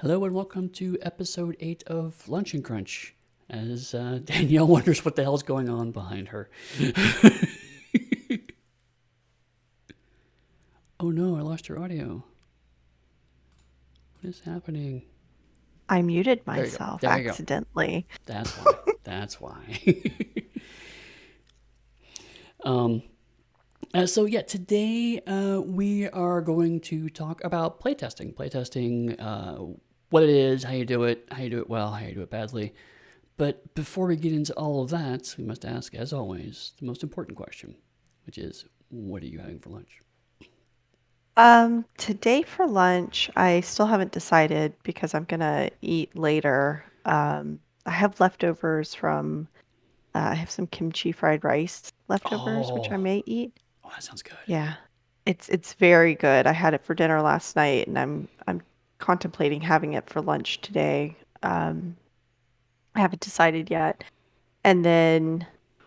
Hello and welcome to episode 8 of Lunch and Crunch, as Danielle wonders what the hell's going on behind her. Oh no, I lost your audio. What is happening? I muted There you go. myself There you go. accidentally. That's why. That's why. um, today we are going to talk about playtesting. Playtesting, what it is, how you do it well, how you do it badly. But before we get into all of that, we must ask, as always, the most important question, which is, what are you having for lunch? Today for lunch, I still haven't decided because I'm gonna eat later. I have leftovers from, I have some kimchi fried rice leftovers, which I Oh, may eat. oh, that sounds good. Yeah, it's very good. I had it for dinner last night, and I'm contemplating having it for lunch today. I haven't decided yet. And then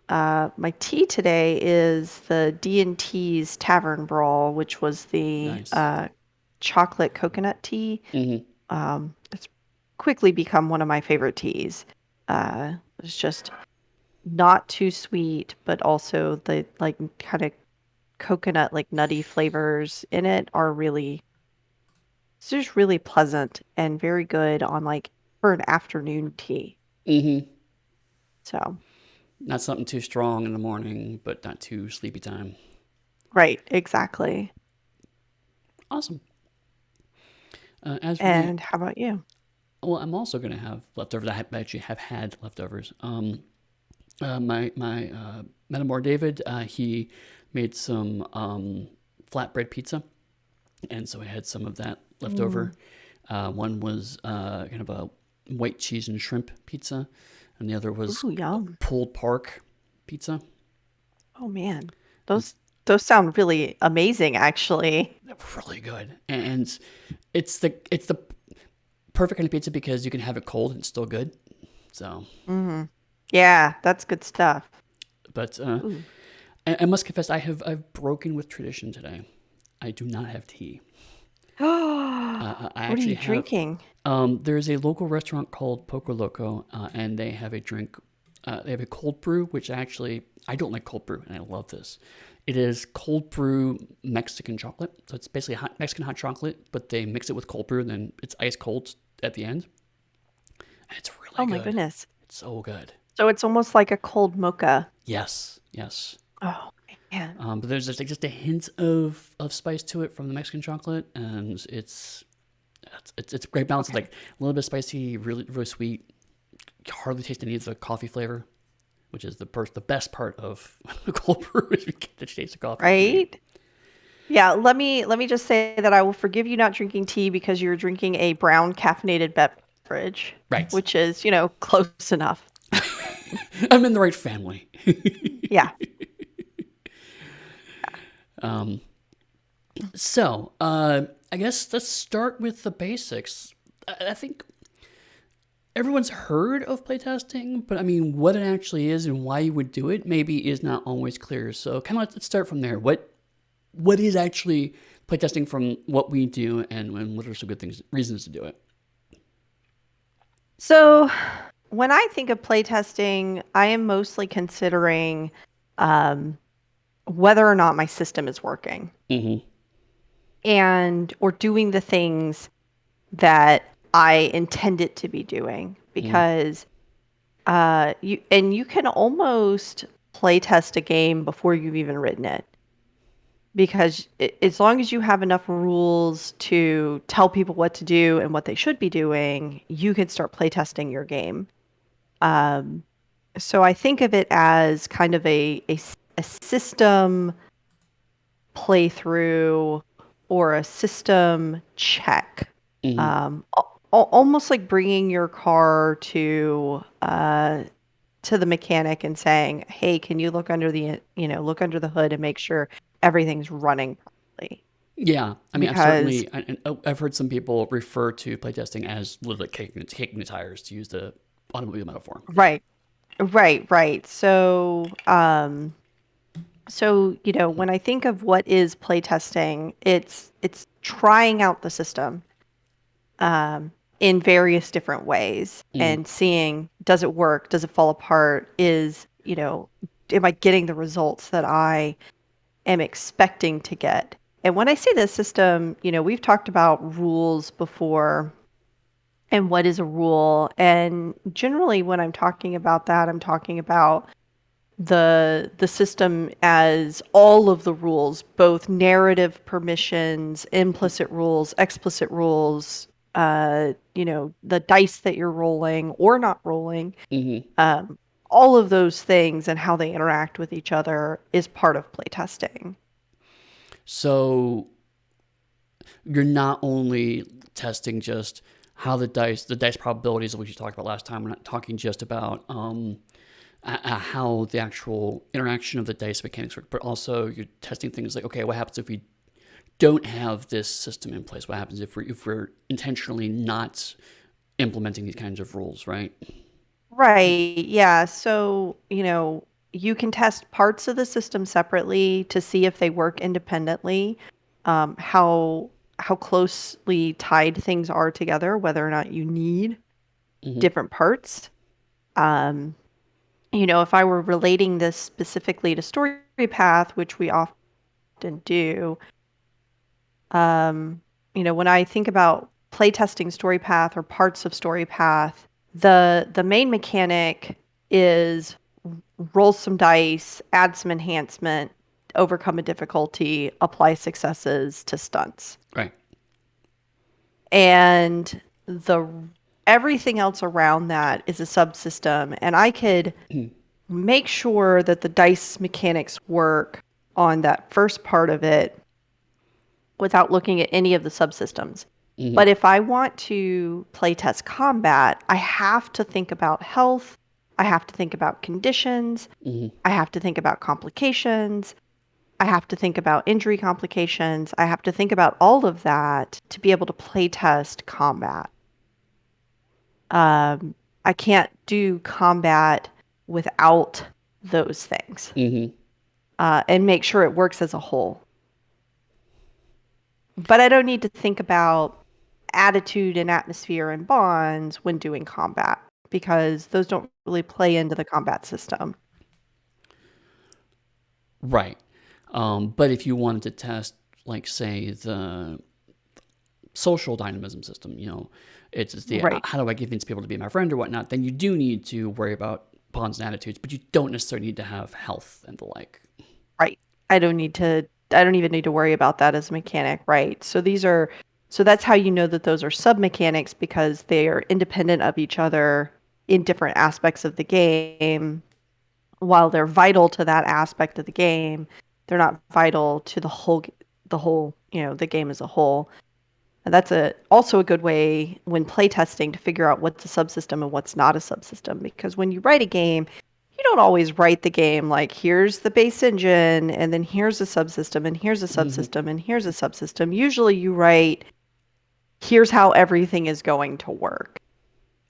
my tea today is the D&T's Tavern Brawl, which was the Nice. chocolate coconut tea. Mm-hmm. It's quickly become one of my favorite teas. It's just not too sweet, but also the like kind of coconut like nutty flavors in it are really it's just really pleasant and very good on like for an afternoon tea. Mm-hmm. So, Not something too strong in the morning, but not too sleepy time. right, exactly. Awesome. As for me, And how about you? well, I'm also going to have leftovers. I actually have had leftovers. My Metamor David, he made some flatbread pizza, and so I had some of that left Mm. over. One was kind of a white cheese and shrimp pizza, and the other was Ooh, a yum. pulled pork pizza. Oh man. Those It's those sound really amazing actually. really good, and it's the perfect kind of pizza because you can have it cold and it's still good. So, Hmm. Yeah, that's good stuff. but Ooh. I must confess, I've broken with tradition today. I do not have tea. I What are actually you have. drinking? There's a local restaurant called Poco Loco, and they have a drink. They have a cold brew, which actually I don't like cold brew, and I love this. It is cold brew Mexican chocolate, so it's basically Mexican hot chocolate, but they mix it with cold brew, and then it's ice cold at the end, and it's really Oh my good. goodness. It's so good. So it's almost like a cold mocha. Yes, yes. Oh man. But there's just a hint of spice to it from the Mexican chocolate, and it's a great balance of Okay. like a little bit spicy, really really sweet. You hardly taste any of the coffee flavor, which is the best part of a cold brew is you get the taste of coffee for me. Right? Yeah, let me just say that I will forgive you not drinking tea because you're drinking a brown caffeinated beverage, Right, which is, close enough. I'm in the right family. Yeah. um, so I guess let's start with the basics. I think everyone's heard of playtesting, but I mean, what it actually is and why you would do it maybe is not always clear. So, kind of let's start from there. What is actually playtesting from what we do, and what are some good things, reasons to do it? So when I think of playtesting, I am mostly considering um, whether or not my system is working Mm-hmm. and or doing the things that I intend it to be doing Mm-hmm. because you can almost playtest a game before you've even written it because as long as you have enough rules to tell people what to do and what they should be doing, you can start playtesting your game. Um, So I think of it as kind of a system playthrough or a system check. Mm-hmm. Almost like bringing your car to the mechanic and saying, "Hey, can you look under the hood and make sure everything's running properly?" Yeah, I mean, Because I've heard some people refer to playtesting as literally kicking the tires, to use the automobile metaphor. right, right. So, when I think of what is playtesting, it's trying out the system. in various different ways Mm. and seeing, does it work? Does it fall apart? Am I getting the results that I am expecting to get? And when I say this system, we've talked about rules before and what is a rule. And generally, when I'm talking about that, I'm talking about the system as all of the rules, both narrative permissions, implicit rules, explicit rules, the dice that you're rolling or not rolling, Hmm. um, all of those things and how they interact with each other is part of playtesting. So you're not only testing just how the dice probabilities, which you talked about last time. We're not talking just about how the actual interaction of the dice mechanics work, but also you're testing things like, okay, what happens if we don't have this system in place? What happens if we're intentionally not implementing these kinds of rules, right? Right. Yeah. So, you can test parts of the system separately to see if they work independently, how closely tied things are together, whether or not you need Mm-hmm. different parts. Um, if I were relating this specifically to story path, which we often do, when I think about playtesting story path or parts of story path, the main mechanic is roll some dice, add some enhancement, overcome a difficulty, apply successes to stunts. Right. And the everything else around that is a subsystem, and I could make sure that the dice mechanics work on that first part of it without looking at any of the subsystems. Mm-hmm. But if I want to playtest combat, I have to think about health, I have to think about conditions, Mm-hmm. I have to think about complications, I have to think about injury complications, I have to think about all of that to be able to playtest combat. I can't do combat without those things, Mm-hmm. and make sure it works as a whole. But I don't need to think about attitude and atmosphere and bonds when doing combat because those don't really play into the combat system. Right. But if you wanted to test, like, say, the social dynamism system, it's the Right. how do I convince people to be my friend or whatnot, then you do need to worry about bonds and attitudes, but you don't necessarily need to have health and the like. Right. I don't even need to worry about that as a mechanic, right? So that's how you know that those are sub mechanics because they are independent of each other in different aspects of the game. While they're vital to that aspect of the game, they're not vital to the game as a whole. And that's also a good way when playtesting to figure out what's a subsystem and what's not a subsystem. Because when you write a game, you don't always write the game like, here's the base engine, and then here's a subsystem, and here's a Mm-hmm. subsystem, and here's a subsystem. Usually you write, here's how everything is going to work.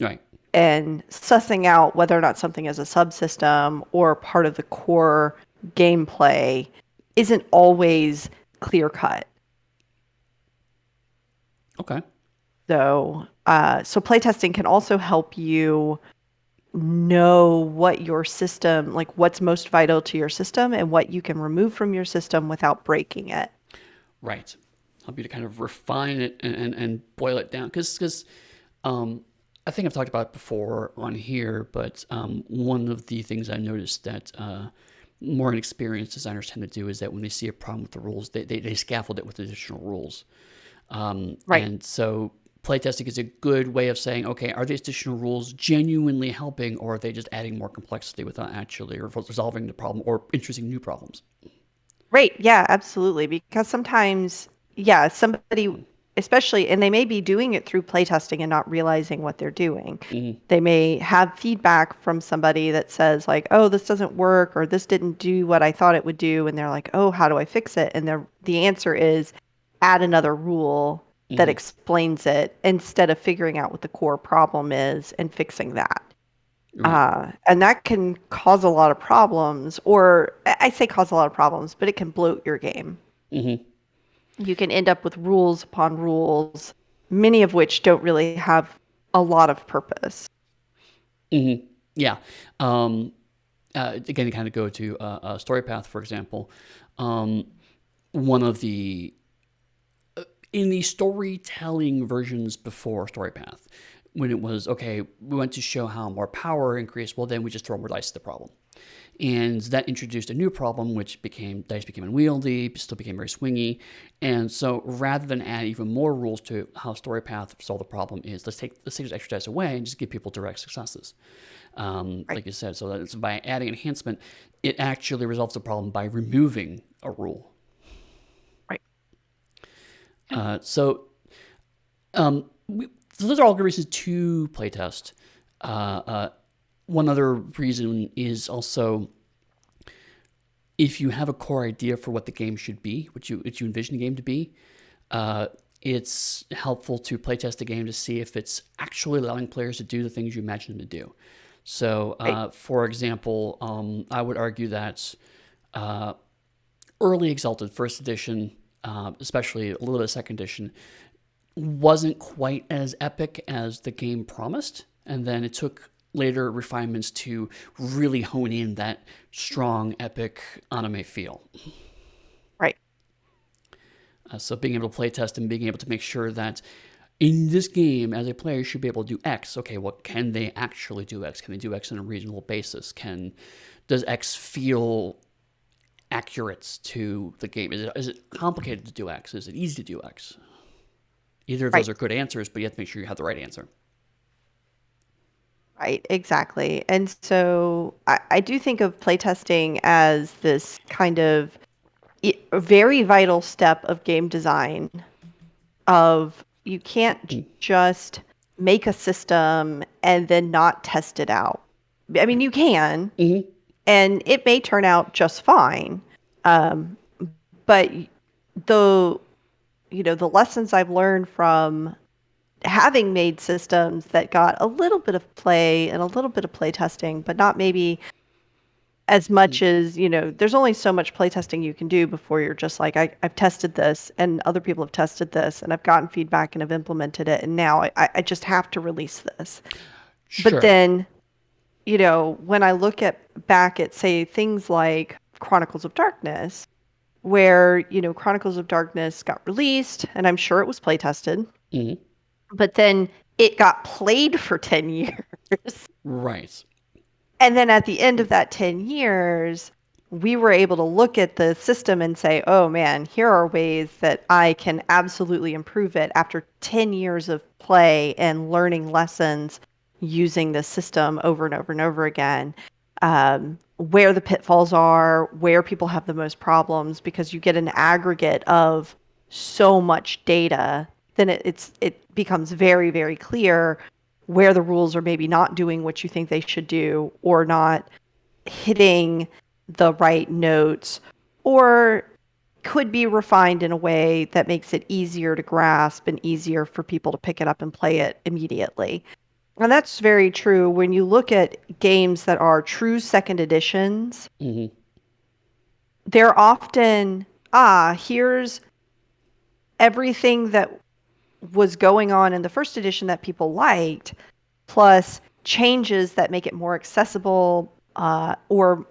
Right. And sussing out whether or not something is a subsystem or part of the core gameplay isn't always clear cut. Okay. So playtesting can also help you know what your system, like what's most vital to your system and what you can remove from your system without breaking it. Right. Help you to kind of refine it and boil it down. Because I think I've talked about it before on here, but one of the things I noticed that more inexperienced designers tend to do is that when they see a problem with the rules, they scaffold it with additional rules. Right. And so playtesting is a good way of saying, okay, are these additional rules genuinely helping, or are they just adding more complexity without actually resolving the problem or introducing new problems? Right. Yeah, absolutely. Because sometimes, yeah, somebody, especially, and they may be doing it through playtesting and not realizing what they're doing. Mm-hmm. They may have feedback from somebody that says, like, oh, this doesn't work, or this didn't do what I thought it would do. And they're like, oh, how do I fix it? And the answer is add another rule that Mm-hmm. explains it instead of figuring out what the core problem is and fixing that. Right. And that can cause a lot of problems, or I say cause a lot of problems, but it can bloat your game. Mm-hmm. You can end up with rules upon rules, many of which don't really have a lot of purpose. Yeah. Again, to kind of go to Story Path, for example, one of the in the storytelling versions before Story Path, when it was okay, we want to show how more power increased. Well, then we just throw more dice at the problem, and that introduced a new problem, which became dice became unwieldy, still became very swingy, and so rather than add even more rules to how Story Path solve the problem, is let's take those extra dice away and just give people direct successes. Right. Like you said, so that's by adding enhancement, it actually resolves the problem by removing a rule. Right. So so those are all good reasons to playtest. One other reason is also if you have a core idea for what the game should be, what you envision the game to be, it's helpful to playtest the game to see if it's actually allowing players to do the things you imagine them to do. So, Right. for example, I would argue that early Exalted First Edition, especially a little bit of Second Edition, wasn't quite as epic as the game promised. And then it took later refinements to really hone in that strong, epic anime feel. Right. So being able to play test and being able to make sure that in this game, as a player, you should be able to do X. Okay, well, can they actually do X? Can they do X on a reasonable basis? Does X feel accurate to the game? Is it complicated to do X? Is it easy to do X? Either of Right. those are good answers, but you have to make sure you have the right answer. Right, exactly. And so I do think of playtesting as this kind of a very vital step of game design of you can't just make a system and then not test it out. I mean, you can, and it may turn out just fine. But the the lessons I've learned from having made systems that got a little bit of play and a little bit of play testing, but not maybe as much as, there's only so much play testing you can do before you're just like, I've tested this and other people have tested this and I've gotten feedback and have implemented it. And now I just have to release this. But Sure. then, when I look back at, say, things like Chronicles of Darkness, where, Chronicles of Darkness got released and I'm sure it was play tested, but then it got played for 10 years. Right. And then at the end of that 10 years, we were able to look at the system and say, oh man, here are ways that I can absolutely improve it after 10 years of play and learning lessons using the system over and over and over again. Where the pitfalls are, where people have the most problems, because you get an aggregate of so much data, then it becomes very, very clear where the rules are maybe not doing what you think they should do or not hitting the right notes or could be refined in a way that makes it easier to grasp and easier for people to pick it up and play it immediately. And that's very true when you look at games that are true second editions. They're often, here's everything that was going on in the first edition that people liked, plus changes that make it more accessible or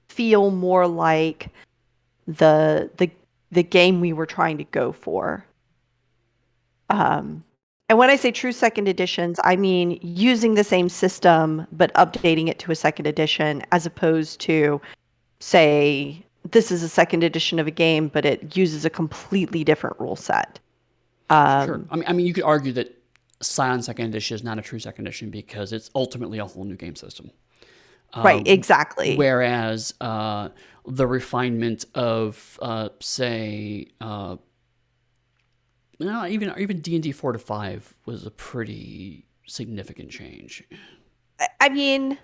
feel more like the game we were trying to go for. And when I say true second editions, I mean using the same system but updating it to a second edition, as opposed to, say, this is a second edition of a game, but it uses a completely different rule set. Sure. I mean, you could argue that Scion Second Edition is not a true Second Edition because it's ultimately a whole new game system. Right, exactly. Whereas the refinement of, say, no, even D&D 4 to 5 was a pretty significant change. I mean,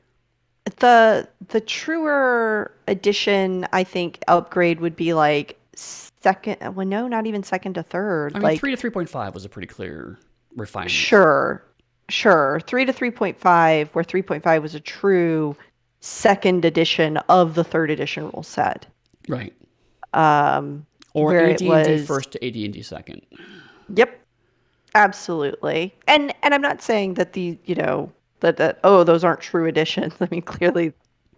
the truer edition, I think, upgrade would be like second. Well, no, not even second to third. I mean, Like, 3 to 3.5 was a pretty clear refinement. sure, sure, 3 to 3.5, where 3.5 was a true second edition of the third edition rule set. Right. Um, Or where it AD&D was, first to AD&D second. yep, Absolutely. And I'm not saying that that oh, those aren't true editions. I mean, clearly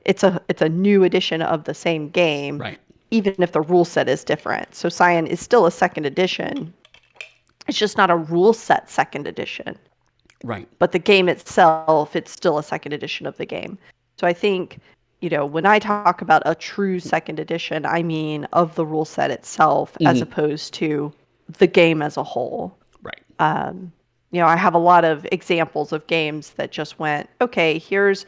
it's a new edition of the same game, Right. even if the rule set is different. So Cyan is still a second edition. It's just not a rule set second edition. Right. But the game itself, it's still a second edition of the game. So I think, when I talk about a true second edition, I mean of the rule set itself as opposed to the game as a whole. Right. I have a lot of examples of games that just went, okay, here's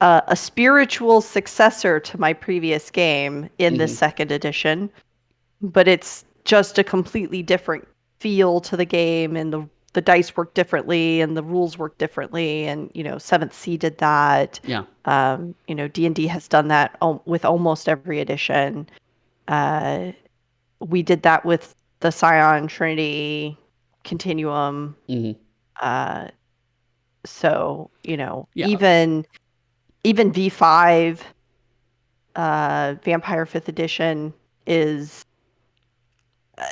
a spiritual successor to my previous game in this second edition, but it's just a completely different feel to the game, and the dice work differently and the rules work differently. And, 7th Sea did that. Yeah. D&D has done that with almost every edition. We did that with the Scion Trinity Continuum. Uh, so, Yeah. even V5, Vampire 5th Edition, is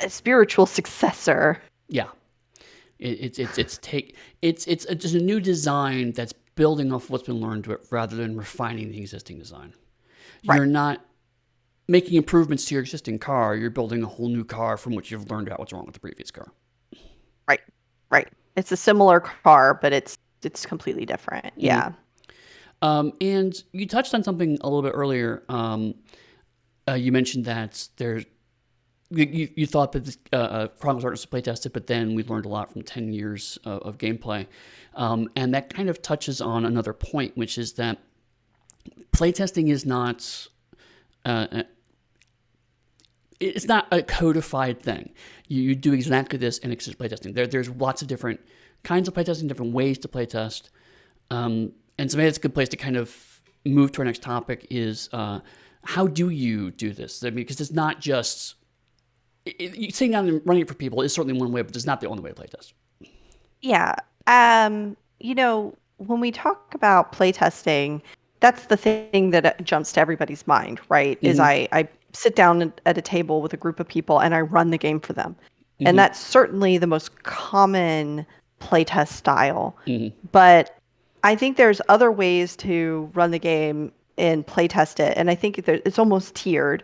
a spiritual successor. Yeah. It's just a new design that's building off what's been learned to it rather than refining the existing design. Right. You're not making improvements to your existing car. You're building a whole new car from which you've learned about what's wrong with the previous car. Right. Right. It's a similar car, but it's completely different. Yeah. And you touched on something a little bit earlier. You mentioned that you thought that this Chronicles Artists playtested, but then we learned a lot from 10 years of gameplay. And that kind of touches on another point, which is that playtesting is not it's not a codified thing. You do exactly this in playtesting. There's lots of different kinds of playtesting, different ways to playtest. And so maybe that's a good place to kind of move to our next topic is how do you do this? I mean, because it's not just sitting down and running it for people is certainly one way, but it's not the only way to playtest. Yeah. When we talk about playtesting, that's the thing that jumps to everybody's mind, right? Is I sit down at a table with a group of people and I run the game for them. And that's certainly the most common playtest style. But I think there's other ways to run the game and playtest it. And I think it's almost tiered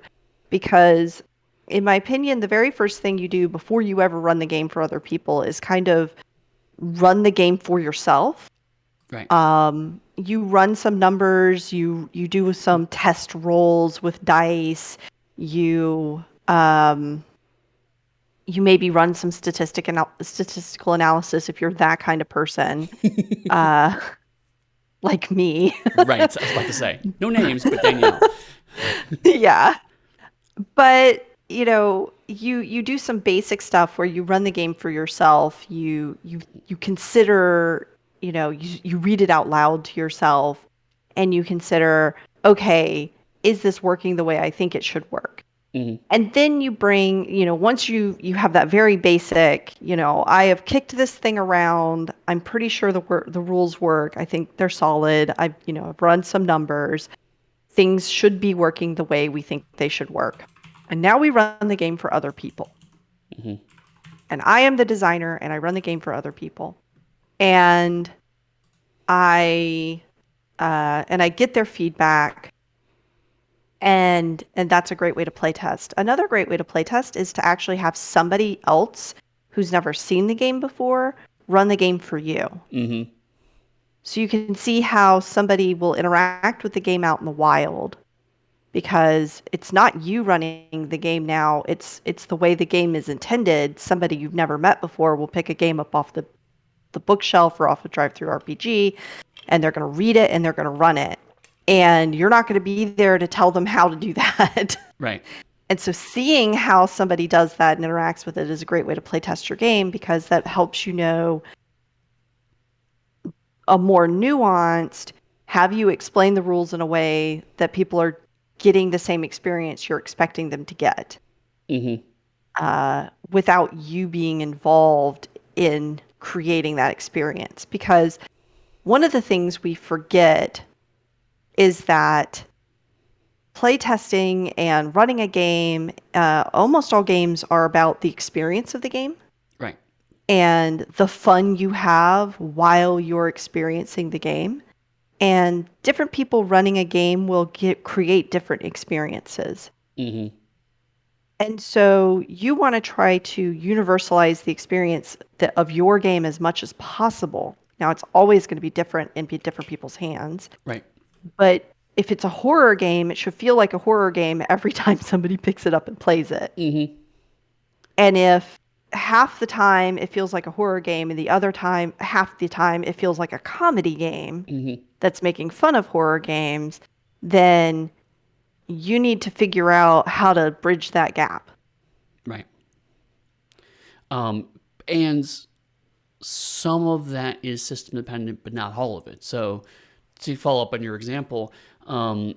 because, in my opinion, the very first thing you do before you ever run the game for other people is kind of run the game for yourself. Right. You run some numbers, you do some test rolls with dice, you maybe run some statistical analysis if you're that kind of person, like me. Right. I was about to say no names, but Danielle. Yeah. But you do some basic stuff where you run the game for yourself. You consider, you read it out loud to yourself, and you consider, okay, is this working the way I think it should work? And then you bring, once you have that very basic, I have kicked this thing around. I'm pretty sure the rules work. I think they're solid. I've run some numbers. Things should be working the way we think they should work. And now we run the game for other people. And I am the designer, and I run the game for other people. And I get their feedback. And that's a great way to play test. Another great way to play test is to actually have somebody else who's never seen the game before run the game for you. So you can see how somebody will interact with the game out in the wild, because it's not you running the game now. It's the way the game is intended. Somebody you've never met before will pick a game up off the bookshelf or off a drive-through RPG, and they're going to read it and they're going to run it. And you're not going to be there to tell them how to do that. Right. And so seeing how somebody does that and interacts with it is a great way to play test your game, because that helps a more nuanced, have you explain the rules in a way that people are getting the same experience you're expecting them to get, without you being involved in creating that experience. Because one of the things we forget is that playtesting and running a game, almost all games are about the experience of the game. Right. and the fun you have while you're experiencing the game. And different people running a game will create different experiences. Mm-hmm. And so you want to try to universalize the experience of your game as much as possible. Now, it's always going to be different in different people's hands, Right. but if it's a horror game, it should feel like a horror game every time somebody picks it up and plays it. Mm-hmm. And if half the time it feels like a horror game and the other time, half the time it feels like a comedy game Mm-hmm. that's making fun of horror games, then you need to figure out how to bridge that gap. Right. Um, and some of that is system dependent, but not all of it. So to follow up on your example, um,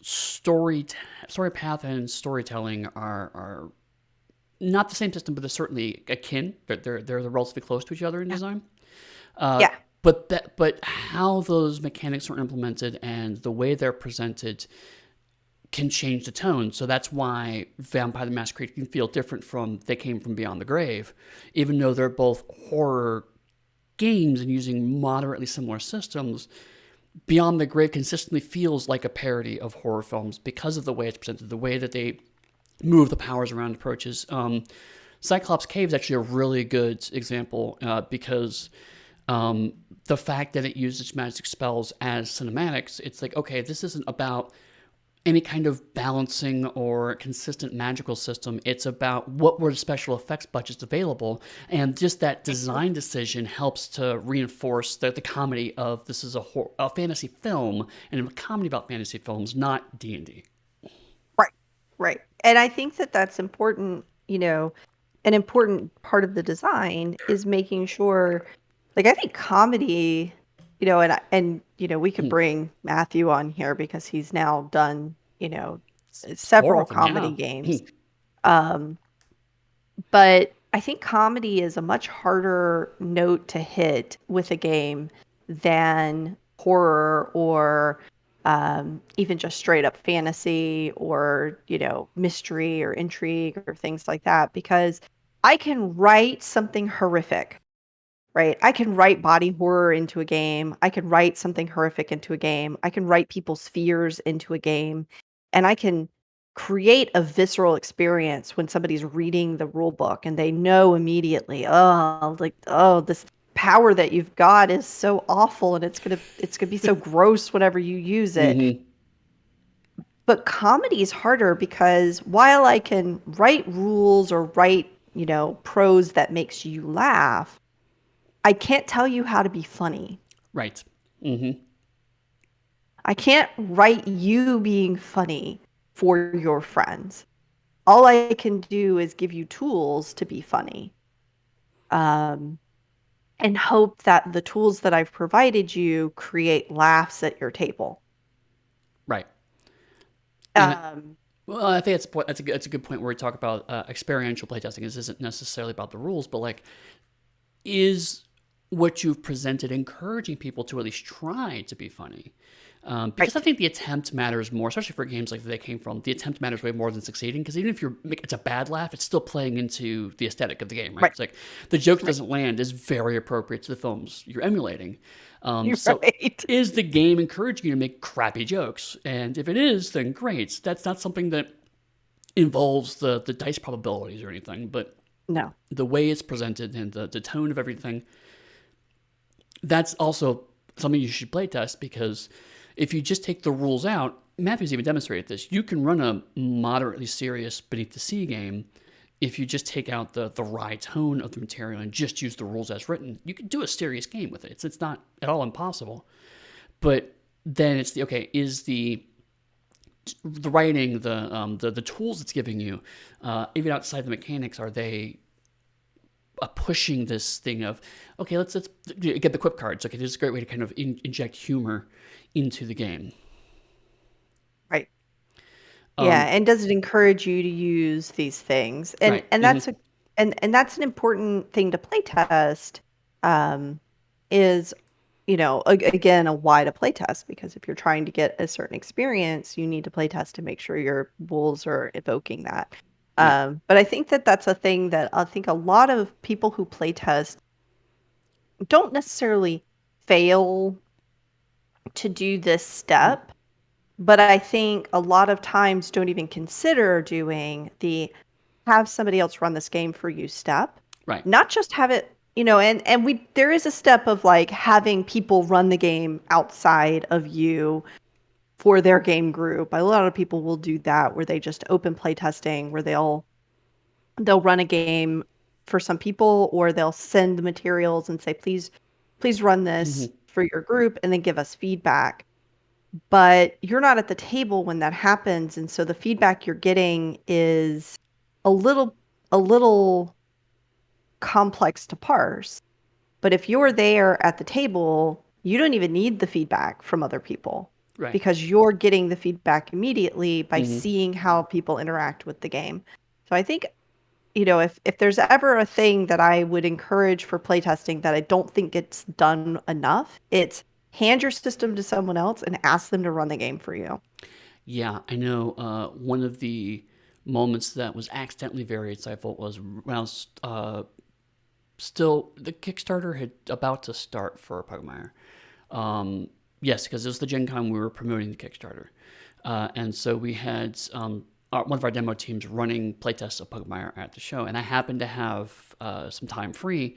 story path and storytelling are not the same system, but they're certainly akin. They're relatively close to each other in Yeah. design. Yeah. But how those mechanics are implemented and the way they're presented can change the tone. So that's why Vampire the Masquerade can feel different from They Came from Beyond the Grave, even though they're both horror games and using moderately similar systems. Beyond the Grave consistently feels like a parody of horror films because of the way it's presented, the way that they move the powers around approaches. Cyclops Cave is actually a really good example because the fact that it uses magic spells as cinematics, it's like, okay, this isn't about any kind of balancing or consistent magical system. It's about what were the special effects budgets available, and just that design decision helps to reinforce the comedy of this is a fantasy film and a comedy about fantasy films, not D&D. Right. Right. And I think that that's important, an important part of the design is making sure, like, I think comedy, we could Hmm. bring Matthew on here because he's now done, Four several of them, yeah. comedy games. Um, but I think comedy is a much harder note to hit with a game than horror or even just straight up fantasy or, mystery or intrigue or things like that. Because I can write something horrific, right? I can write body horror into a game. I can write something horrific into a game. I can write people's fears into a game. And I can create a visceral experience when somebody's reading the rule book and they know immediately, oh, like, oh, this power that you've got is so awful and it's gonna be so gross whenever you use it. Mm-hmm. But comedy is harder because while I can write rules or write, prose that makes you laugh, I can't tell you how to be funny. Right. Mm-hmm. I can't write you being funny for your friends. All I can do is give you tools to be funny, um, and hope that the tools that I've provided you create laughs at your table. Right. And Um, well, I think that's a good point where we talk about experiential playtesting. This isn't necessarily about the rules, but like, is what you've presented encouraging people to at least try to be funny? Because I right, think the attempt matters more, especially for games like They Came From. The attempt matters way more than succeeding. Because even if it's a bad laugh, it's still playing into the aesthetic of the game, right? right, It's like the joke that right. doesn't land is very appropriate to the films you're emulating. You're So, right. is the game encouraging you to make crappy jokes? And if it is, then great. That's not something that involves the dice probabilities or anything, but No. the way it's presented and the tone of everything, that's also something you should playtest because if you just take the rules out, Matthew's even demonstrated this. You can run a moderately serious Beneath the Sea game if you just take out the wry tone of the material and just use the rules as written. You can do a serious game with it. It's not at all impossible. But then it's is the writing, the tools it's giving you, even outside the mechanics, are they pushing this thing of let's get the quip cards. Okay, this is a great way to kind of inject humor into the game. Right. Yeah, Um, and does it encourage you to use these things? And right. and Mm-hmm. that's a and that's an important thing to play test, is, again, a why to play test, because if you're trying to get a certain experience, you need to play test to make sure your rules are evoking that. Yeah. But I think that that's a thing that I think a lot of people who play test don't necessarily fail to do this Mhm. step, but I think a lot of times don't even consider doing the have somebody else run this game for you step. Right. Not just have it, and we there is a step of like having people run the game outside of you for their game group. A lot of people will do that where they just open play testing where they'll run a game for some people, or they'll send the materials and say, please run this Hmm. for your group and then give us feedback. But you're not at the table when that happens, and so the feedback you're getting is a little a little complex to parse. But if you're there at the table, you don't even need the feedback from other people Right. because you're getting the feedback immediately by Hmm. seeing how people interact with the game. So I think, if there's ever a thing that I would encourage for playtesting that I don't think gets done enough, it's hand your system to someone else and ask them to run the game for you. Yeah, I know. One of the moments that was accidentally very insightful was when I was still the Kickstarter had about to start for Pugmire. Yes, because it was the Gen Con we were promoting the Kickstarter, and so we had one of our demo teams running playtests of Pugmire at the show, and I happened to have some time free,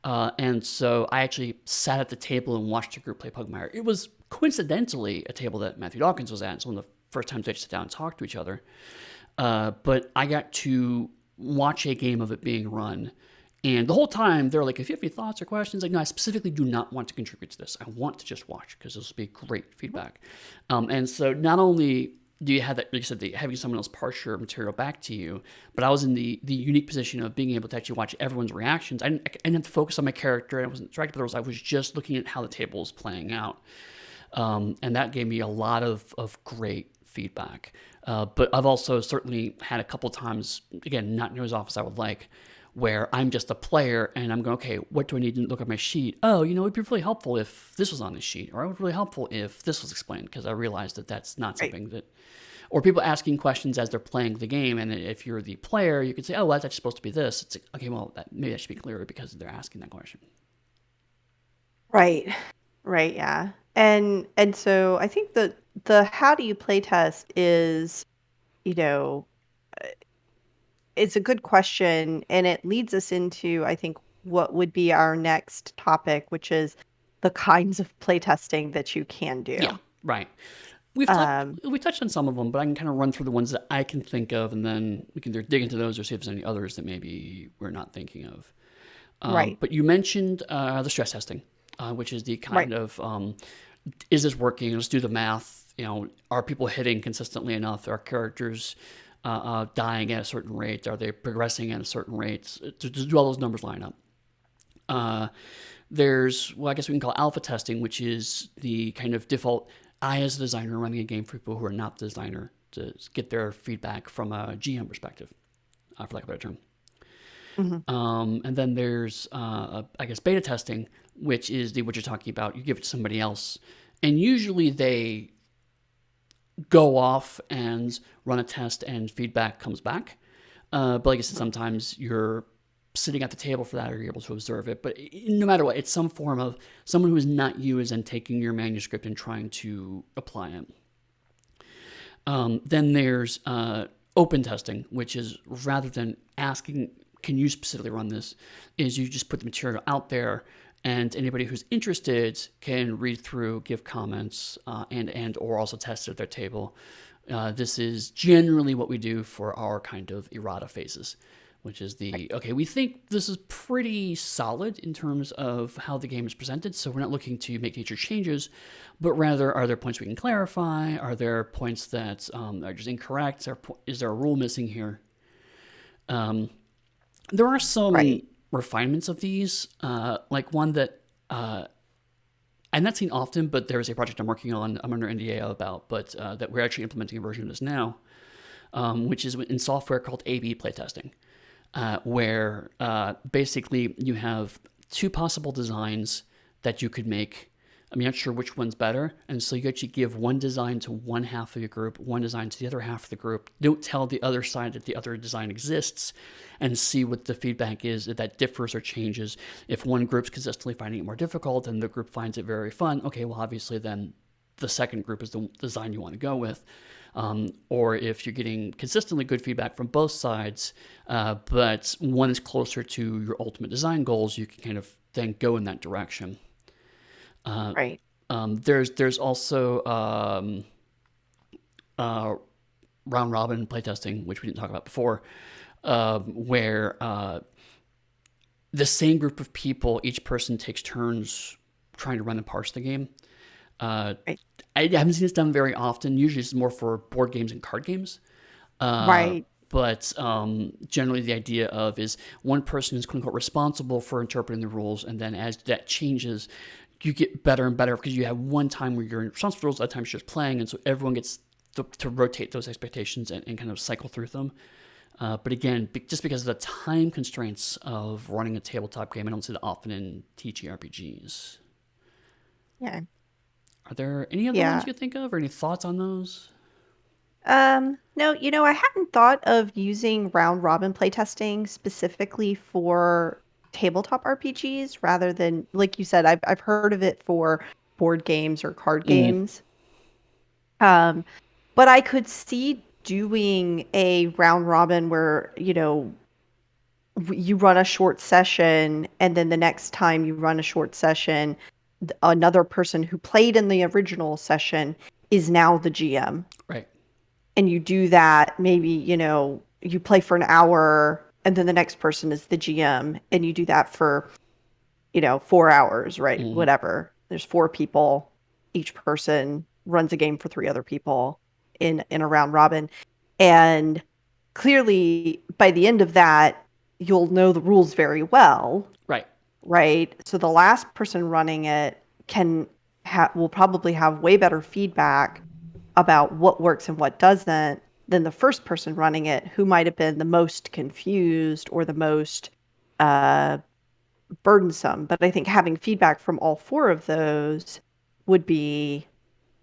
and so I actually sat at the table and watched the group play Pugmire. It was coincidentally a table that Matthew Dawkins was at. It's one of the first times they sit down and talk to each other. But I got to watch a game of it being run. And the whole time, they're like, if you have any thoughts or questions, like, no, I specifically do not want to contribute to this. I want to just watch because this will be great feedback. And so not only do you have that, like you said, having someone else parse your material back to you, but I was in the unique position of being able to actually watch everyone's reactions. I didn't have to focus on my character. I wasn't distracted by those. I was just looking at how the table was playing out. And that gave me a lot of great feedback. But I've also certainly had a couple times, again, not near as often as I would like, where I'm just a player and I'm going, okay, what do I need to look at my sheet? Oh, it'd be really helpful if this was on the sheet, or it would be really helpful if this was explained, because I realized that that's not Right. something that, or people asking questions as they're playing the game. And if you're the player, you could say, oh, well, that's actually supposed to be this. It's like, okay, well, maybe that should be clearer because they're asking that question. Right. Right, yeah. And so I think the how do you play test is, you know, it's a good question, and it leads us into, I think, what would be our next topic, which is the kinds of playtesting that you can Yeah, do. right. We've touched Um, we touched on some of them, but I can kind of run through the ones that I can think of, and then we can either dig into those or see if there's any others that maybe we're not thinking of. right, But you mentioned the stress testing, which is the right, kind of is this working? Let's do the math. Are people hitting consistently enough? Are characters dying at a certain rate? Are they progressing at a certain rate? Do all those numbers line up? Uh, there's, well, I guess we can call alpha testing, which is the kind of default. I, as a designer, running a game for people who are not the designer to get their feedback from a GM perspective, for lack of a better term. hmm And then there's, I guess, beta testing, which is what you're talking about. You give it to somebody else, and usually they go off and run a test, and feedback comes back. But like I said, sometimes you're sitting at the table for that, or you're able to observe it. But no matter what, it's some form of someone who is not you is then taking your manuscript and trying to apply it. Then there's open testing, which is rather than asking, can you specifically run this, is you just put the material out there and anybody who's interested can read through, give comments, and or also test it at their table. This is generally what we do for our kind of errata phases, which is okay, we think this is pretty solid in terms of how the game is presented, so we're not looking to make major changes, but rather, are there points we can clarify? Are there points that are just incorrect? Is there a rule missing here? There are some right, refinements of these, like one that I've not seen often, but there's a project I'm working on, I'm under NDA about, but that we're actually implementing a version of this now, which is in software called A/B playtesting, where basically you have two possible designs that you could make. I'm not sure which one's better. And so you actually give one design to one half of your group, one design to the other half of the group. Don't tell the other side that the other design exists, and see what the feedback is, if that differs or changes. If one group's consistently finding it more difficult and the group finds it very fun, okay, well, obviously then the second group is the design you want to go with. Or if you're getting consistently good feedback from both sides, but one is closer to your ultimate design goals, you can kind of then go in that direction. Right. There's also round robin playtesting, which we didn't talk about before, where the same group of people, each person takes turns trying to run and parse the game. Right. I haven't seen this done very often. Usually it's more for board games and card games. Right. But generally the idea of is one person is quote unquote responsible for interpreting the rules, and then as that changes, you get better and better because you have one time where you're responsible for rules, other times you're just playing, and so everyone gets to rotate those expectations and kind of cycle through them. But again, just because of the time constraints of running a tabletop game, I don't see that often in TTRPGs. Yeah. Are there any other ones Yeah. you could think of, or any thoughts on those? No, I hadn't thought of using round robin playtesting specifically for tabletop RPGs rather than, like you said, I've heard of it for board games or card Mm, games. But I could see doing a round robin where, you run a short session and then the next time you run a short session, another person who played in the original session is now the GM. right. And you do that, maybe, you play for an hour and then the next person is the GM and you do that for, 4 hours, right? Mm, Whatever. There's four people. Each person runs a game for three other people in a round robin. And clearly by the end of that, you'll know the rules very well, right. right? So the last person running it will probably have way better feedback about what works and what doesn't than the first person running it, who might have been the most confused or the most uh, burdensome. But I think having feedback from all four of those would be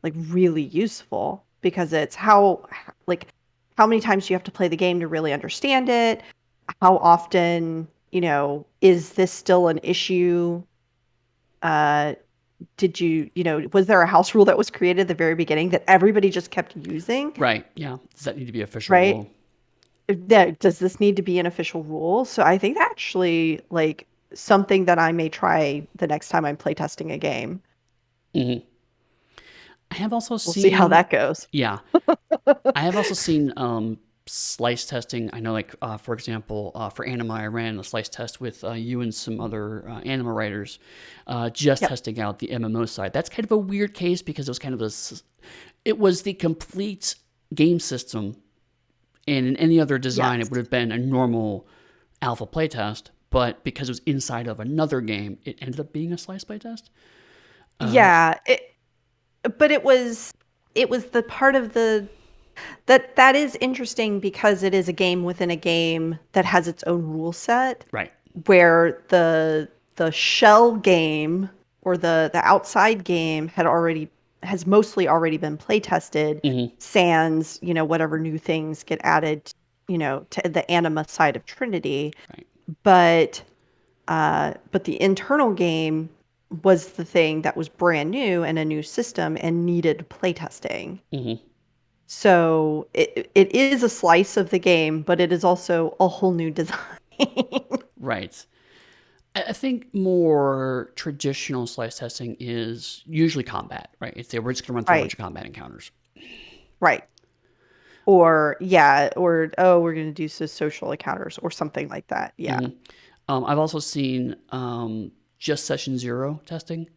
like really useful because it's like how many times do you have to play the game to really understand it? How often, is this still an issue? Uh, was there a house rule that was created at the very beginning that everybody just kept using, Right. Yeah. Does that need to be official right? rule? Does this need to be an official rule? So I think actually like something that I may try the next time I'm playtesting a game. Mm-hmm. I have also We'll see how seen, that goes. yeah, I have also seen slice testing. I know, like for example, for Anima, I ran a slice test with you and some other Anima writers, just Yep. testing out the MMO side. That's kind of a weird case because it was kind of it was the complete game system, and in any other design, it Yes. would have been a normal alpha playtest. But because it was inside of another game, it ended up being a slice playtest. Yeah, but it was the part of the that is interesting because it is a game within a game that has its own rule set Right. where the shell game or the outside game has mostly already been play tested, Mm-hmm. sans, whatever new things get added, to the anima side of Trinity. Right. But but the internal game was the thing that was brand new and a new system and needed playtesting. Mm-hmm. So it is a slice of the game, but it is also a whole new design. Right. I think more traditional slice testing is usually combat, right? It's we're just going to run through a bunch Right, of combat encounters. right. Or yeah, or oh, we're gonna do social encounters or something like that. Yeah. Mm-hmm. I've also seen just session zero testing.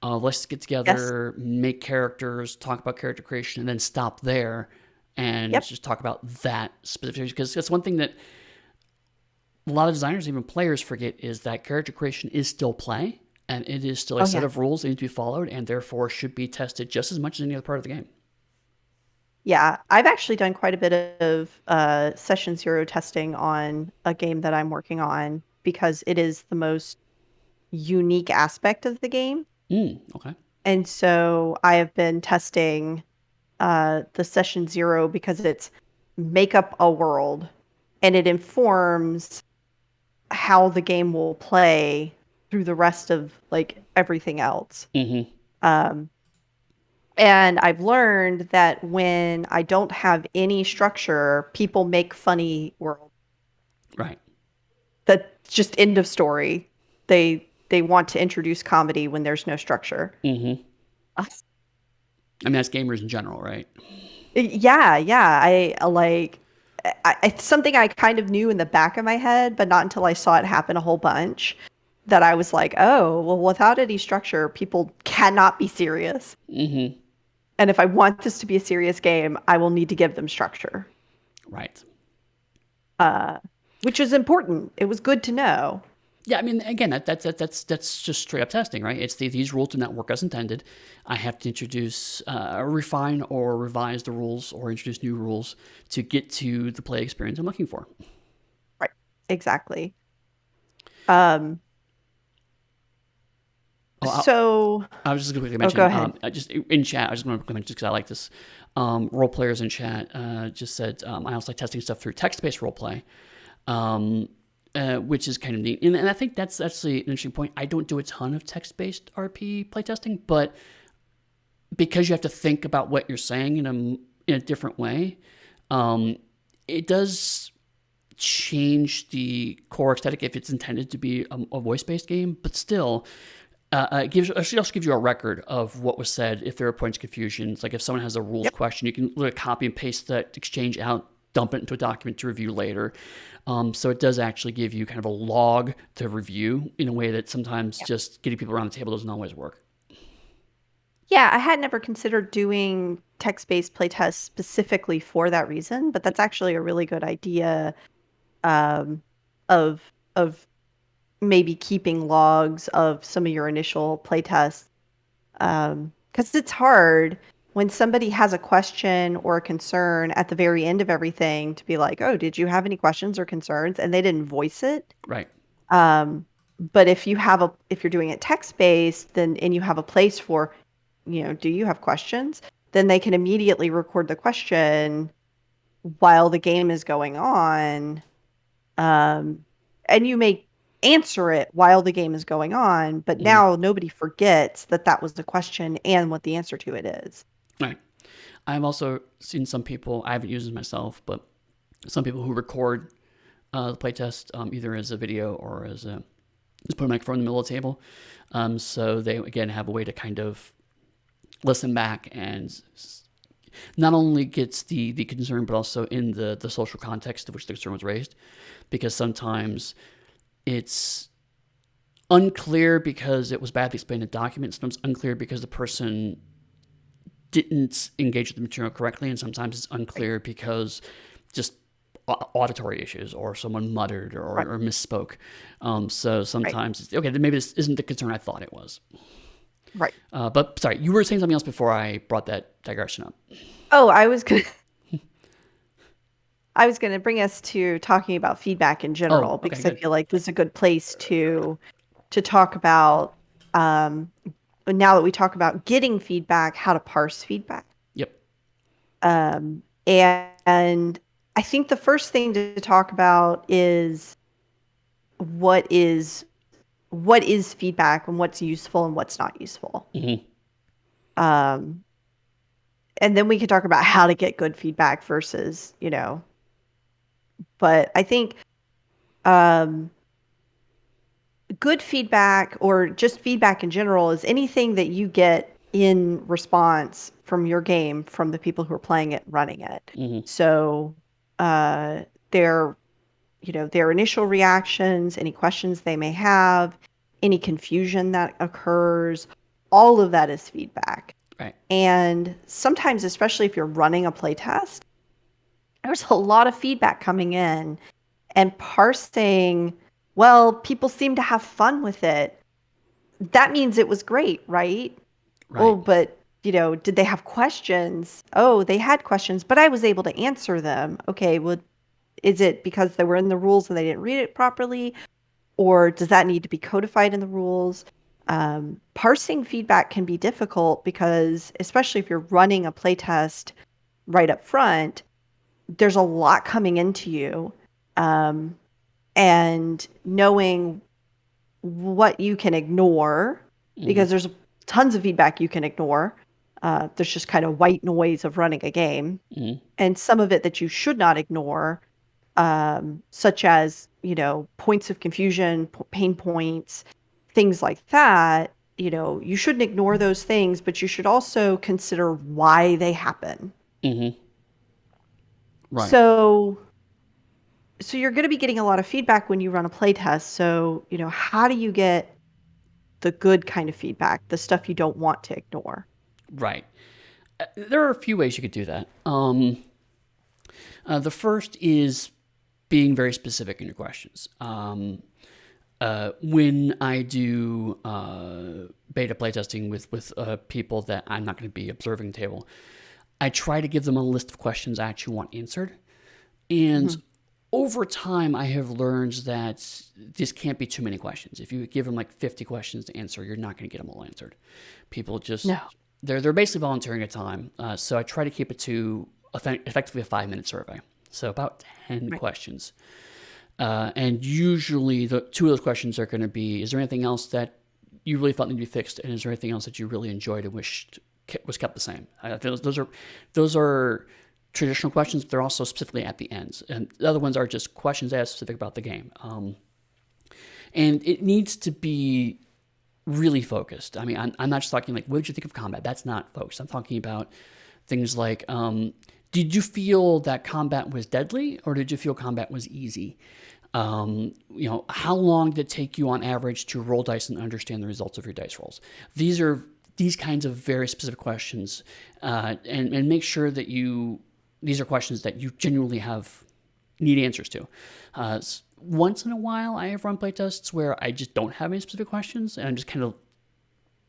Let's get Yes. together, make characters, talk about character creation, and then stop there and Yep. just talk about that specifically. Because that's one thing that a lot of designers, even players, forget is that character creation is still play, and it is still a Oh set yeah. of rules that need to be followed, and therefore should be tested just as much as any other part of the game. Yeah. I've actually done quite a bit of session zero testing on a game that I'm working on because it is the most unique aspect of the game. Okay. And so I have been testing the session 0 because it's make up a world and it informs how the game will play through the rest of like everything else. Mm-hmm. Um, and I've learned that when I don't have any structure, people make funny worlds. Right. That's just end of story. They want to introduce comedy when there's no structure. Mm-hmm. I mean, that's gamers in general, right? Yeah. I like it's something I kind of knew in the back of my head, but not until I saw it happen a whole bunch that I was like, oh, well, without any structure, people cannot be serious. Mm-hmm. And if I want this to be a serious game, I will need to give them structure, Right. uh, which is important. It was good to know. Yeah, I mean, again, that's just straight up testing, right? It's these rules do not work as intended. I have to introduce, refine, or revise the rules, or introduce new rules to get to the play experience I'm looking for. Right. Exactly. Um, Oh, so, I was just going to quickly oh, go mention, ahead. just in chat, I was just going to mention because I like this. Role players in chat just said, I also like testing stuff through text-based role play, which is kind of neat. And I think that's actually an interesting point. I don't do a ton of text-based RP playtesting, but because you have to think about what you're saying in a different way, it does change the core aesthetic if it's intended to be a voice-based game, but still, it also gives you a record of what was said if there are points of confusion. It's like if someone has a rules Yep. question, you can literally copy and paste that exchange out, dump it into a document to review later. So it does actually give you kind of a log to review in a way that sometimes Yep. just getting people around the table doesn't always work. Yeah, I had never considered doing text-based playtests specifically for that reason, but that's actually a really good idea um, of maybe keeping logs of some of your initial playtests. Because it's hard when somebody has a question or a concern at the very end of everything to be like, oh, did you have any questions or concerns? And they didn't voice it. Right. Um, but if you're doing it text-based, then and you have a place for, do you have questions? Then they can immediately record the question while the game is going on. Um, and you may answer it while the game is going on, but Mm-hmm. now nobody forgets that that was the question and what the answer to it is. Right. I've also seen some people, I haven't used it myself, but some people who record the playtest either as a video or as a just put a microphone in the middle of the table. So they, again, have a way to kind of listen back and not only gets the concern, but also in the social context of which the concern was raised. Because sometimes it's unclear because it was badly explained in documents. Sometimes unclear because the person didn't engage with the material correctly. And sometimes it's unclear because just auditory issues or someone muttered Right. or misspoke. So Right. sometimes it's, okay, then maybe this isn't the concern I thought it was. Right. But sorry, you were saying something else before I brought that digression up. Oh, I was gonna bring us to talking about feedback in Oh, general okay, because I good. feel like this is a good place to talk about um, now that we talk about getting feedback, how to parse feedback. Yep. And I think the first thing to talk about is what is what is feedback and what's useful and what's not useful. Mm-hmm. Um, and then we can talk about how to get good feedback versus, but I think um, good feedback or just feedback in general is anything that you get in response from your game from the people who are playing it, running it. Mm-hmm. So uh, their, their initial reactions, any questions they may have, any confusion that occurs, all of that is feedback. Right. And sometimes, especially if you're running a playtest, there's a lot of feedback coming in and parsing, well, people seem to have fun with it. That means it was great, right? Oh, Right. but, did they have questions? Oh, they had questions, but I was able to answer them. Okay, well, is it because they were in the rules and they didn't read it properly? Or does that need to be codified in the rules? Parsing feedback can be difficult because, especially if you're running a playtest right up front, there's a lot coming into you. And knowing what you can ignore, Mm-hmm. because there's tons of feedback you can ignore. There's just kind of white noise of running a game, Mm-hmm. and some of it that you should not ignore, such as, points of confusion, pain points, things like that. You shouldn't ignore those things, but you should also consider why they happen. Mm-hmm. Right. So, so you're going to be getting a lot of feedback when you run a playtest. So, how do you get the good kind of feedback, the stuff you don't want to ignore? Right. There are a few ways you could do that. The first is being very specific in your questions. When I do beta playtesting with people that I'm not going to be observing the table, I try to give them a list of questions I actually want answered. And Mhm. over time, I have learned that this can't be too many questions. If you give them like 50 questions to answer, you're not going to get them all answered. People just No. they're basically volunteering a time. So I try to keep it to effectively a 5-minute survey. So about 10 Right. questions. And usually the two of those questions are going to be, is there anything else that you really felt needed to be fixed? And is there anything else that you really enjoyed and wished was kept the same? Those are traditional questions, but they're also specifically at the ends. And the other ones are just questions as specific about the game. And it needs to be really focused. I mean, I'm not just talking like, what did you think of combat? That's not focused. I'm talking about things like, did you feel that combat was deadly or did you feel combat was easy? How long did it take you on average to roll dice and understand the results of your dice rolls? These kinds of very specific questions, and make sure that these are questions that you genuinely need answers to. Once in a while, I have run playtests where I just don't have any specific questions, and I'm just kind of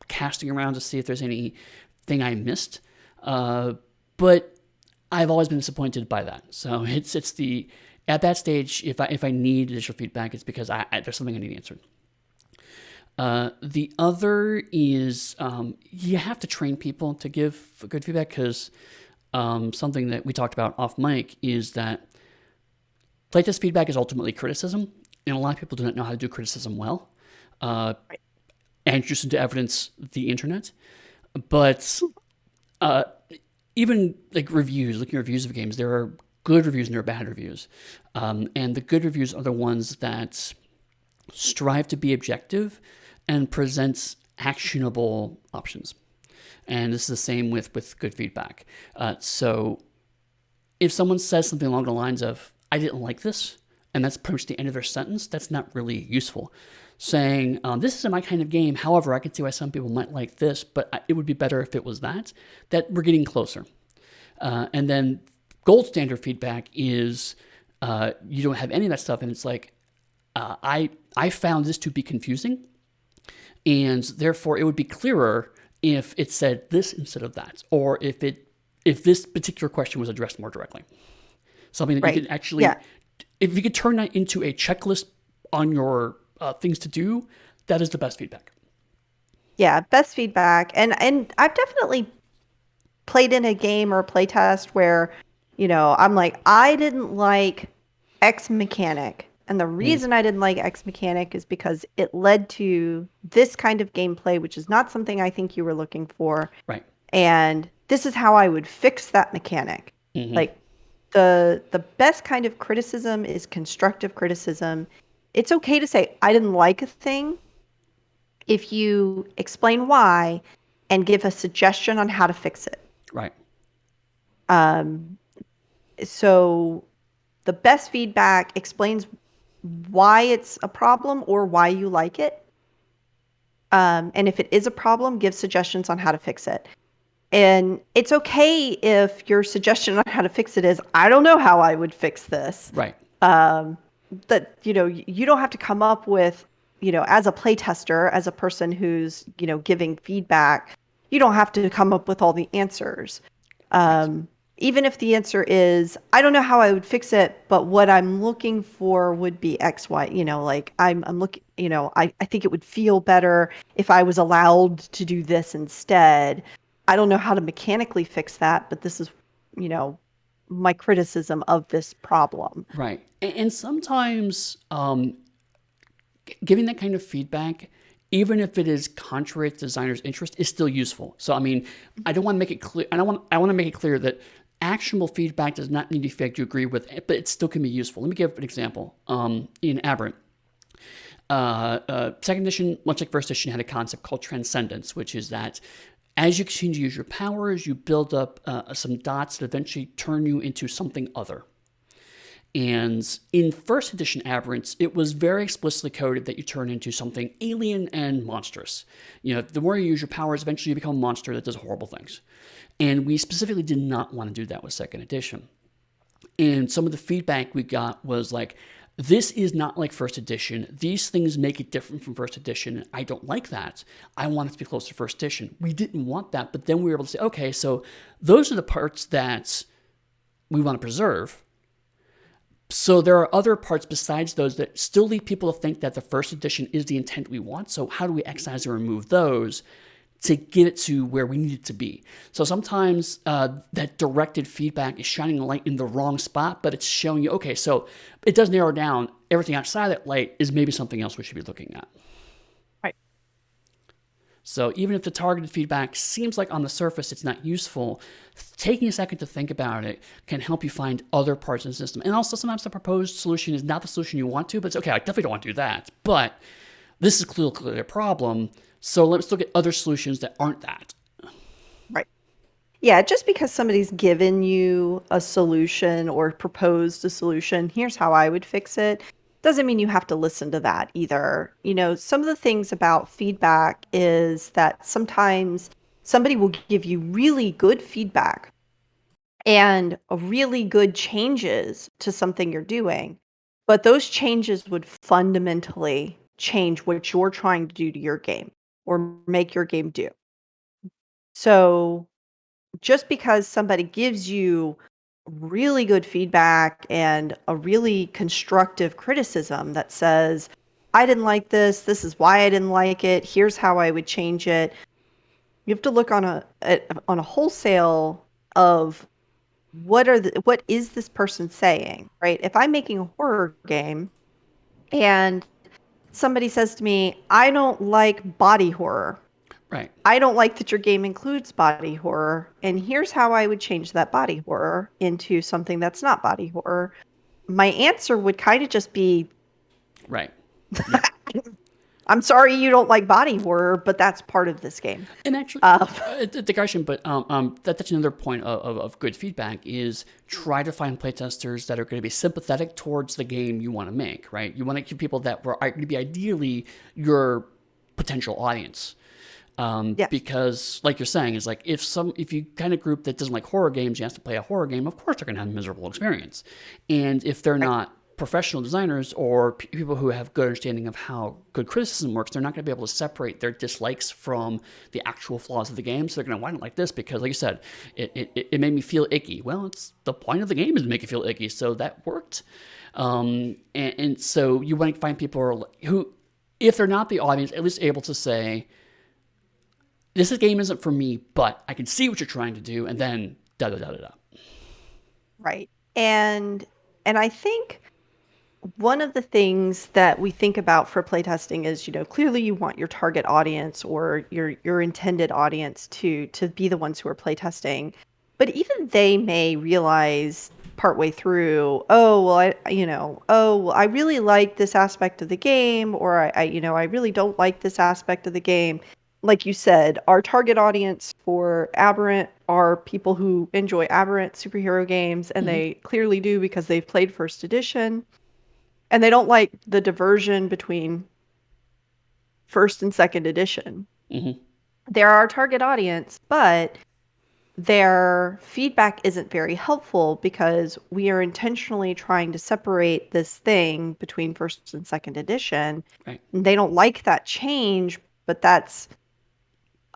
casting around to see if there's anything I missed. But I've always been disappointed by that. So it's the at that stage, if I need additional feedback, it's because there's something I need answered. The other is you have to train people to give good feedback because something that we talked about off mic is that playtest feedback is ultimately criticism, and a lot of people do not know how to do criticism well, and introduce into evidence the internet. But uh, even like reviews, looking at reviews of games, there are good reviews and there are bad reviews. And the good reviews are the ones that strive to be objective and presents actionable options. And this is the same with good feedback. So if someone says something along the lines of, I didn't like this, and that's pretty much the end of their sentence, that's not really useful. Saying, this isn't my kind of game, however, I can see why some people might like this, but it would be better if it was that we're getting closer. And then gold standard feedback is you don't have any of that stuff, and it's like, I found this to be confusing, and therefore it would be clearer if it said this instead of that, or if this particular question was addressed more directly. Something that you Right. could actually, Yeah. if you could turn that into a checklist on your things to do, that is the best feedback. Yeah. Best feedback. And I've definitely played in a game or a playtest where, I'm like, I didn't like X mechanic. And the Mm, reason I didn't like X mechanic is because it led to this kind of gameplay, which is not something I think you were looking for. right. And this is how I would fix that mechanic. Mm-hmm. Like the best kind of criticism is constructive criticism. It's okay to say I didn't like a thing if you explain why and give a suggestion on how to fix it. Right. Um, so the best feedback explains why it's a problem or why you like it. And if it is a problem, give suggestions on how to fix it. And it's okay if your suggestion on how to fix it is, I don't know how I would fix this. Right. That, you don't have to come up with, as a playtester, as a person who's, giving feedback, you don't have to come up with all the answers. Right. Even if the answer is, I don't know how I would fix it, but what I'm looking for would be X, Y, like I'm looking, I think it would feel better if I was allowed to do this instead. I don't know how to mechanically fix that, but this is, you know, my criticism of this problem. Right. And sometimes giving that kind of feedback, even if it is contrary to the designer's interest, is still useful. So I mean, I don't want to make it clear. I want to make it clear that actionable feedback does not need to be feedback you agree with, but it still can be useful. Let me give an example. In Aberrant, second edition, much like first edition, had a concept called transcendence, which is that as you continue to use your powers, you build up some dots that eventually turn you into something other. And in first edition Aberrants, it was very explicitly coded that you turn into something alien and monstrous. You know, the more you use your powers, eventually you become a monster that does horrible things. And we specifically did not want to do that with second edition. And some of the feedback we got was like, this is not like first edition. These things make it different from first edition. I don't like that. I want it to be close to first edition. We didn't want that, but then we were able to say, okay, so those are the parts that we want to preserve. So there are other parts besides those that still lead people to think that the first edition is the intent we want. So how do we excise or remove those to get it to where we need it to be? So sometimes that directed feedback is shining a light in the wrong spot, but it's showing you, okay, so it does narrow down. Everything outside that light is maybe something else we should be looking at. Right. So even if the targeted feedback seems like on the surface it's not useful, taking a second to think about it can help you find other parts of the system. And also sometimes the proposed solution is not the solution you want to, but it's okay, I definitely don't want to do that. But this is clearly a problem, so let's look at other solutions that aren't that. Right. Yeah, just because somebody's given you a solution or proposed a solution, here's how I would fix it, doesn't mean you have to listen to that either. You know, some of the things about feedback is that sometimes somebody will give you really good feedback and really good changes to something you're doing, but those changes would fundamentally change what you're trying to do to your game or make your game do. So just because somebody gives you really good feedback and a really constructive criticism that says, I didn't like this, this is why I didn't like it, here's how I would change it. You have to look on a wholesale of what is this person saying, right? If I'm making a horror game and somebody says to me, I don't like body horror. Right. I don't like that your game includes body horror, and here's how I would change that body horror into something that's not body horror. My answer would kind of just be, Right. Yeah. I'm sorry you don't like body horror, but that's part of this game. And actually, digression, but that's another point of good feedback is try to find playtesters that are going to be sympathetic towards the game you want to make, right? You want to keep people that are going to be ideally your potential audience. Yes. Because like you're saying, is like if you kind of group that doesn't like horror games, you have to play a horror game, of course they're going to have a miserable experience. And if they're not professional designers or people who have good understanding of how good criticism works, they're not going to be able to separate their dislikes from the actual flaws of the game. So they're going to, why don't like this? Because like you said, it made me feel icky. Well, it's the point of the game is to make you feel icky. So that worked. And so you want to find people who, if they're not the audience, at least able to say, this game isn't for me, but I can see what you're trying to do, and then da-da-da-da-da. Right. And I think one of the things that we think about for playtesting is, you know, clearly you want your target audience or your intended audience to be the ones who are playtesting, but even they may realize partway through, oh well, I really like this aspect of the game, or I really don't like this aspect of the game. Like you said, our target audience for Aberrant are people who enjoy Aberrant superhero games, and they clearly do because they've played first edition. And they don't like the diversion between first and second edition. Mm-hmm. They're our target audience, but their feedback isn't very helpful because we are intentionally trying to separate this thing between first and second edition. Right. And they don't like that change, but that's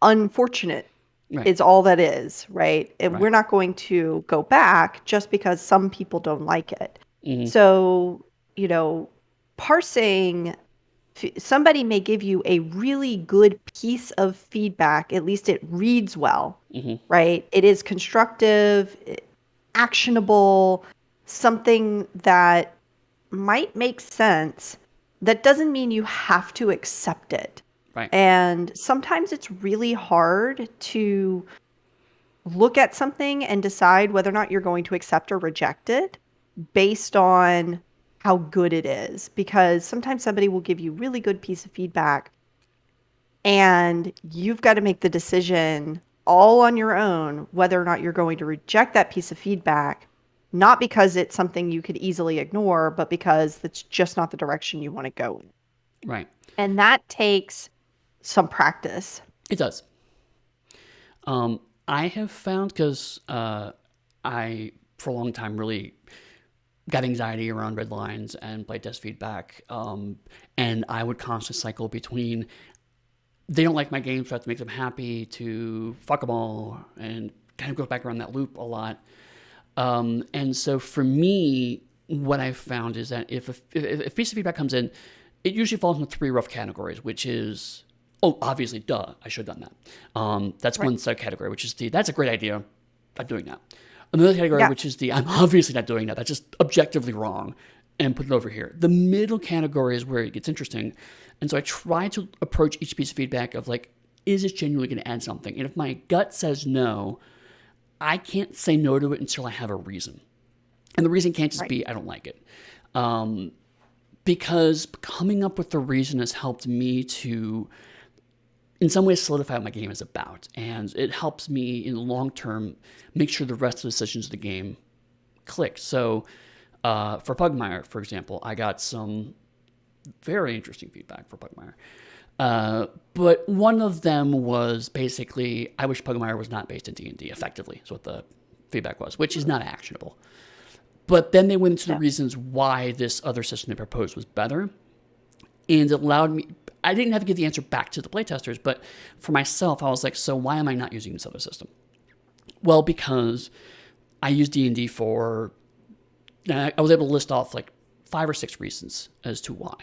unfortunate. Right. Is all that is, right? And Right. we're not going to go back just because some people don't like it. Mm-hmm. So, you know, parsing somebody may give you a really good piece of feedback. At least it reads well, Hmm. right? It is constructive, actionable, something that might make sense. That doesn't mean you have to accept it. Right. And sometimes it's really hard to look at something and decide whether or not you're going to accept or reject it based on how good it is, because sometimes somebody will give you really good piece of feedback and you've got to make the decision all on your own whether or not you're going to reject that piece of feedback, not because it's something you could easily ignore, but because it's just not the direction you want to go in. Right. And that takes some practice. It does. I have found because I, for a long time, really got anxiety around red lines and playtest feedback. And I would constantly cycle between they don't like my games, so I have to make them happy to fuck them all, and kind of go back around that loop a lot. And so for me, what I've found is that if a piece of feedback comes in, it usually falls into three rough categories, which is, oh, obviously, duh, I should have done that. That's Right. one subcategory, which is that's a great idea, I'm doing that. Another category, Yeah. which is I'm obviously not doing that, that's just objectively wrong, and put it over here. The middle category is where it gets interesting. And so I try to approach each piece of feedback of like, is this genuinely going to add something? And if my gut says no, I can't say no to it until I have a reason. And the reason can't just Right. be I don't like it. Because coming up with the reason has helped me to, in some ways, solidify what my game is about. And it helps me in the long term make sure the rest of the decisions of the game click. So for Pugmire, for example, I got some very interesting feedback for Pugmire. But one of them was basically, I wish Pugmire was not based in D&D, effectively, is what the feedback was, which is not actionable. But then they went into the Yeah. reasons why this other system they proposed was better. And it allowed me, I didn't have to give the answer back to the playtesters, but for myself, I was like, so why am I not using this other system? Well, because I use D&D for, I was able to list off like 5 or 6 reasons as to why.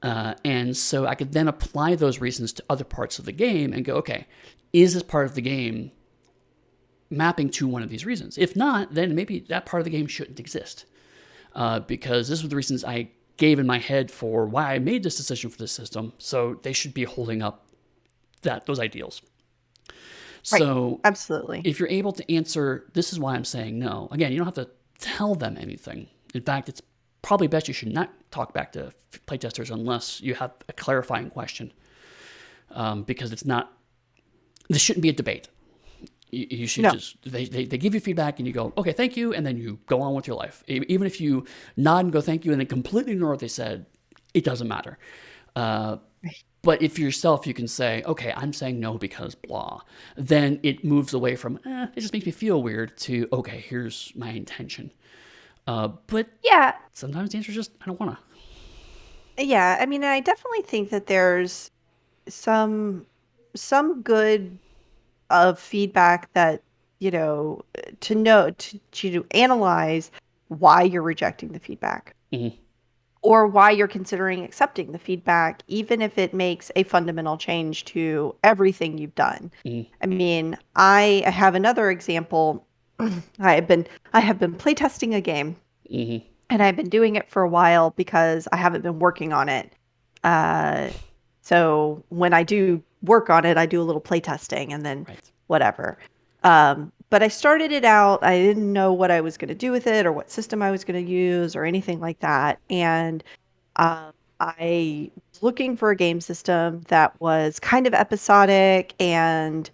And so I could then apply those reasons to other parts of the game and go, okay, is this part of the game mapping to one of these reasons? If not, then maybe that part of the game shouldn't exist. Because this was the reasons I gave in my head for why I made this decision for this system. So they should be holding up those ideals. Right. So Absolutely. if you're able to answer, this is why I'm saying no. Again, you don't have to tell them anything. In fact, it's probably best you should not talk back to playtesters unless you have a clarifying question, because it's not. This shouldn't be a debate. You should No. just they give you feedback and you go, okay, thank you, and then you go on with your life. Even if you nod and go thank you and then completely ignore what they said, it doesn't matter. But if yourself you can say, okay, I'm saying no because blah, then it moves away from it just makes me feel weird to okay, here's my intention. But Yeah. sometimes the answer is just I don't want to. Yeah. I mean, I definitely think that there's some some good of feedback that, to know to analyze why you're rejecting the feedback Mm-hmm. or why you're considering accepting the feedback, even if it makes a fundamental change to everything you've done. Mm-hmm. I mean, I have another example. I have been playtesting a game, Mm-hmm. and I've been doing it for a while because I haven't been working on it. Uh, so when I do work on it, I do a little playtesting and then Right. whatever. But I started it out. I didn't know what I was going to do with it or what system I was going to use or anything like that. And I was looking for a game system that was kind of episodic and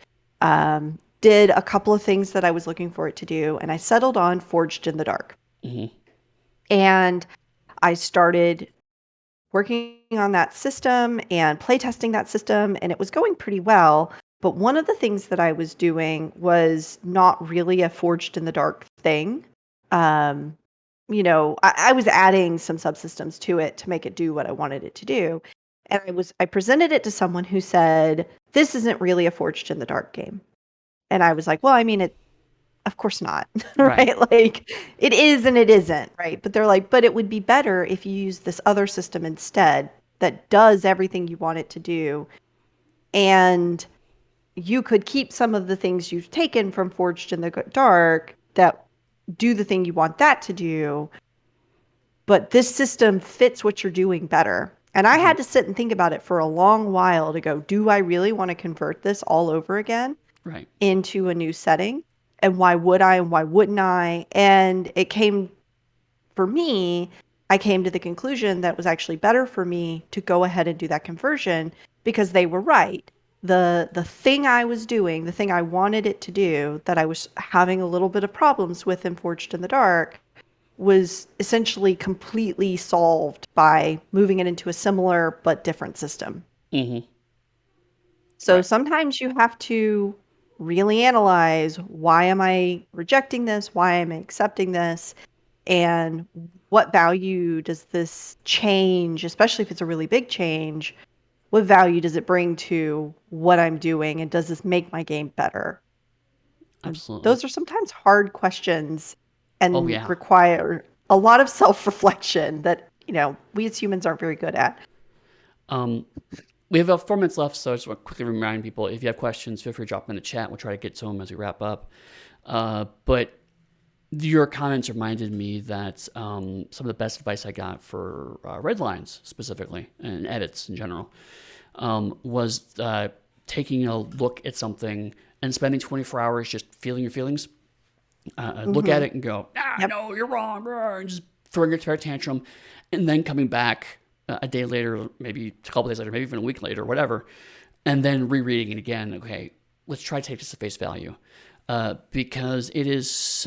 did a couple of things that I was looking for it to do. And I settled on Forged in the Dark. Mm-hmm. And I started working on that system and playtesting that system, and it was going pretty well. But one of the things that I was doing was not really a forged in the dark thing. Um, I was adding some subsystems to it to make it do what I wanted it to do. And I presented it to someone who said, this isn't really a forged in the dark game. And I was like, well, I mean, of course not, Right. right? Like it is and it isn't, right? But they're like, but it would be better if you use this other system instead that does everything you want it to do. And you could keep some of the things you've taken from Forged in the Dark that do the thing you want that to do, but this system fits what you're doing better. And I had to sit and think about it for a long while to go, do I really want to convert this all over again Right. into a new setting? And why would I and why wouldn't I? And it came, for me, I came to the conclusion that it was actually better for me to go ahead and do that conversion because they were right. The thing I was doing, the thing I wanted it to do, that I was having a little bit of problems with in Forged in the Dark, was essentially completely solved by moving it into a similar but different system. Mm-hmm. So Right. sometimes you have to really analyze, why am I rejecting this? Why am I accepting this? And what value does this change, especially if it's a really big change, what value does it bring to what I'm doing? And does this make my game better? And Absolutely. those are sometimes hard questions Oh and yeah. require a lot of self-reflection that, we as humans aren't very good at. We have about 4 minutes left, so I just want to quickly remind people, if you have questions, feel free to drop them in the chat. We'll try to get to them as we wrap up. But your comments reminded me that some of the best advice I got for red lines specifically, and edits in general, was taking a look at something and spending 24 hours just feeling your feelings. Look at Mm-hmm. it and go, Yep. no, you're wrong, and just throwing your temper tantrum, and then coming back a day later, maybe a couple days later, maybe even a week later, whatever, and then rereading it again. Okay, let's try to take this at face value, because it is so